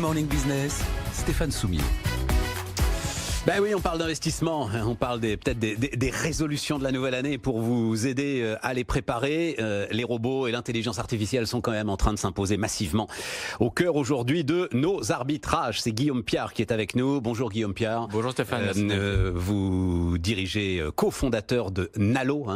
Morning Business, Stéphane Soumier. Ben oui, on parle d'investissement, on parle peut-être des résolutions de la nouvelle année pour vous aider à les préparer. Les robots et l'intelligence artificielle sont quand même en train de s'imposer massivement au cœur aujourd'hui de nos arbitrages. C'est Guillaume Piard qui est avec nous. Bonjour Guillaume Piard. Bonjour Stéphane. Vous dirigez, cofondateur de Nalo,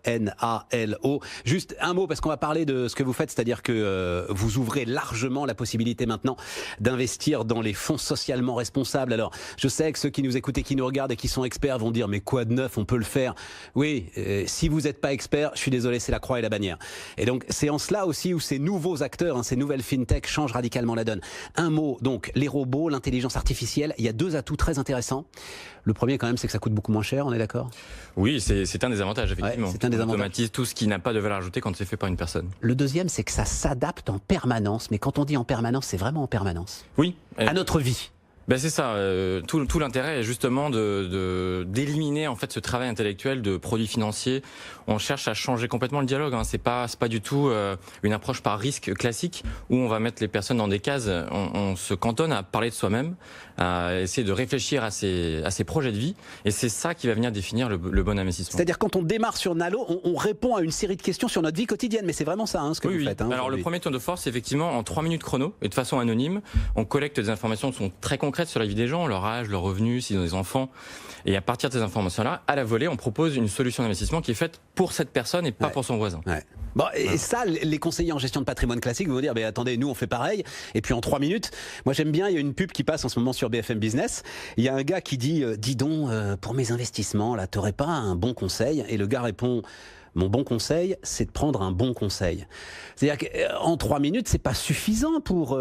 N-A-L-O. Juste un mot parce qu'on va parler de ce que vous faites, c'est-à-dire que vous ouvrez largement la possibilité maintenant d'investir dans les fonds socialement responsables. Alors, je sais que ceux qui nous écoutent et qui nous regardent et qui sont experts vont dire mais quoi de neuf, on peut le faire. Oui, si vous n'êtes pas expert, je suis désolé, c'est la croix et la bannière. Et donc c'est en cela aussi où ces nouveaux acteurs, ces nouvelles fintech changent radicalement la donne. Un mot, donc les robots, l'intelligence artificielle, il y a deux atouts très intéressants. Le premier quand même, c'est que ça coûte beaucoup moins cher, on est d'accord ? Oui, c'est un des avantages effectivement. Ouais, c'est un des avantages. On automatise tout ce qui n'a pas de valeur ajoutée quand c'est fait par une personne. Le deuxième, c'est que ça s'adapte en permanence. Mais quand on dit en permanence, c'est vraiment en permanence. Oui. À notre vie. Ben c'est ça, tout l'intérêt est justement d'éliminer en fait ce travail intellectuel de produits financiers. On cherche à changer complètement le dialogue, C'est pas du tout une approche par risque classique où on va mettre les personnes dans des cases. On se cantonne à parler de soi-même, à essayer de réfléchir à ses projets de vie, et c'est ça qui va venir définir le bon investissement. C'est-à-dire quand on démarre sur Nalo, on répond à une série de questions sur notre vie quotidienne, mais c'est vraiment ça ce que vous faites. Alors le premier tour de force, c'est effectivement en 3 minutes chrono et de façon anonyme, on collecte des informations qui sont très concrètes sur la vie des gens, leur âge, leur revenu, s'ils ont des enfants. Et à partir de ces informations-là, à la volée, on propose une solution d'investissement qui est faite pour cette personne et pas pour son voisin. Ouais. Bon, et ça, les conseillers en gestion de patrimoine classique vont dire, mais attendez, nous on fait pareil. Et puis en 3 minutes, moi j'aime bien, il y a une pub qui passe en ce moment sur BFM Business. Il y a un gars qui dit, dis donc, pour mes investissements, là, t'aurais pas un bon conseil ? Et le gars répond, mon bon conseil, c'est de prendre un bon conseil. C'est-à-dire qu'en 3 minutes, c'est pas suffisant pour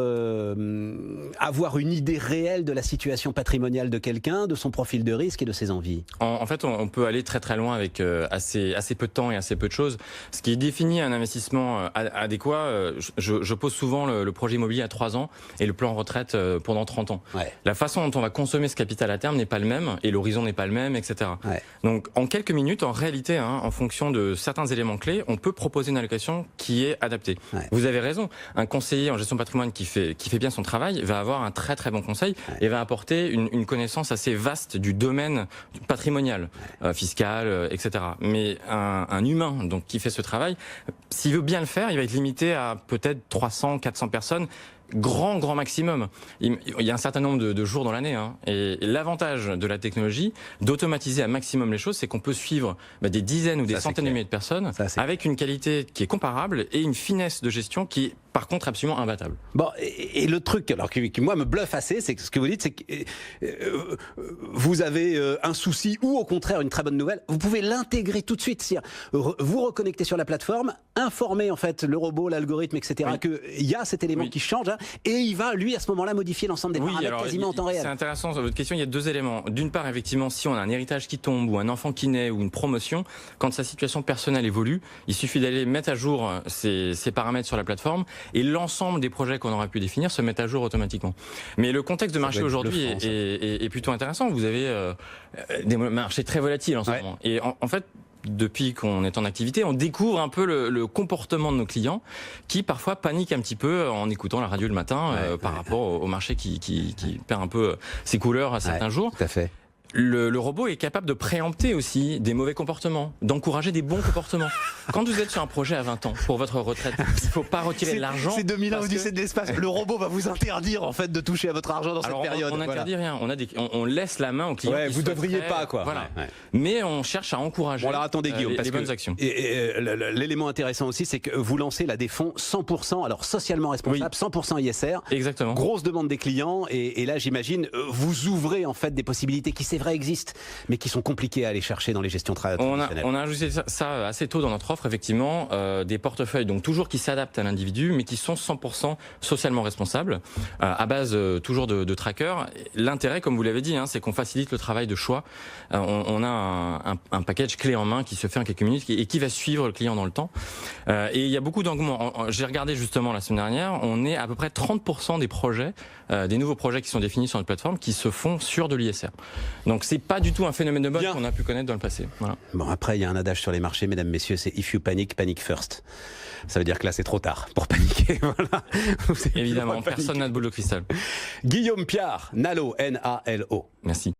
avoir une idée réelle de la situation patrimoniale de quelqu'un, de son profil de risque et de ses envies. En fait, on peut aller très très loin avec assez peu de temps et assez peu de choses. Ce qui définit un investissement adéquat, je pose souvent le projet immobilier à 3 ans et le plan retraite pendant 30 ans. Ouais. La façon dont on va consommer ce capital à terme n'est pas le même et l'horizon n'est pas le même, etc. Ouais. Donc en quelques minutes, en réalité, en fonction de certains éléments clés, on peut proposer une allocation qui est adaptée. Ouais. Vous avez raison, un conseiller en gestion de patrimoine qui fait bien son travail va avoir un très très bon conseil et va apporter une connaissance assez vaste du domaine patrimonial, fiscal, etc. Mais un humain donc qui fait ce travail, s'il veut bien le faire, il va être limité à peut-être 300, 400 personnes. Grand maximum. Il y a un certain nombre de jours dans l'année. Et l'avantage de la technologie, d'automatiser un maximum les choses, c'est qu'on peut suivre des dizaines ou des centaines de milliers de personnes avec une qualité qui est comparable et une finesse de gestion qui est par contre absolument imbattable. Bon, et le truc alors qui moi me bluffe assez, c'est que ce que vous dites, c'est que vous avez un souci ou au contraire une très bonne nouvelle, vous pouvez l'intégrer tout de suite, c'est-à-dire vous reconnecter sur la plateforme, informer en fait le robot, l'algorithme, etc. qu'il y a cet élément qui change, et il va lui à ce moment-là modifier l'ensemble des paramètres quasiment en temps réel. C'est intéressant sur votre question, il y a 2 éléments. D'une part, effectivement, si on a un héritage qui tombe ou un enfant qui naît ou une promotion, quand sa situation personnelle évolue, il suffit d'aller mettre à jour ces paramètres sur la plateforme et l'ensemble des projets qu'on aurait pu définir se mettent à jour automatiquement. Mais le contexte de marché aujourd'hui est plutôt intéressant. Vous avez des marchés très volatiles en ce moment. Et en fait, depuis qu'on est en activité, on découvre un peu le comportement de nos clients qui parfois paniquent un petit peu en écoutant la radio le matin par rapport au marché qui perd un peu ses couleurs à certains jours. Tout à fait. Le robot est capable de préempter aussi des mauvais comportements, d'encourager des bons comportements. Quand vous êtes sur un projet à 20 ans pour votre retraite, il ne faut pas retirer de l'argent. C'est 2001 Odyssée de l'espace. Le robot va vous interdire en fait de toucher à votre argent dans cette période. On n'interdit rien. On laisse la main au client. Vous devriez pas quoi. Voilà. Mais on cherche à encourager. Bon alors attendez Guillaume, les bonnes actions. L'élément intéressant aussi, c'est que vous lancez là des fonds 100% alors socialement responsables, 100% ISR. Exactement. Grosse demande des clients et là j'imagine vous ouvrez en fait des possibilités qui c'est vrai existent, mais qui sont compliquées à aller chercher dans les gestions traditionnelles. On a ajouté ça assez tôt dans notre offre, effectivement, des portefeuilles donc toujours qui s'adaptent à l'individu, mais qui sont 100% socialement responsables, à base toujours de trackers. L'intérêt, comme vous l'avez dit, c'est qu'on facilite le travail de choix. On a un package clé en main qui se fait en quelques minutes et qui va suivre le client dans le temps. Et il y a beaucoup d'engouement. J'ai regardé justement la semaine dernière, on est à peu près 30% des projets, des nouveaux projets qui sont définis sur notre plateforme, qui se font sur de l'ISR. Donc Donc c'est pas du tout un phénomène de mode qu'on a pu connaître dans le passé. Voilà. Bon, après, il y a un adage sur les marchés, mesdames, messieurs, c'est if you panic, panic first. Ça veut dire que là, c'est trop tard pour paniquer. Voilà. Évidemment, personne n'a de boule de cristal. Guillaume Piard, Nalo, N-A-L-O. Merci.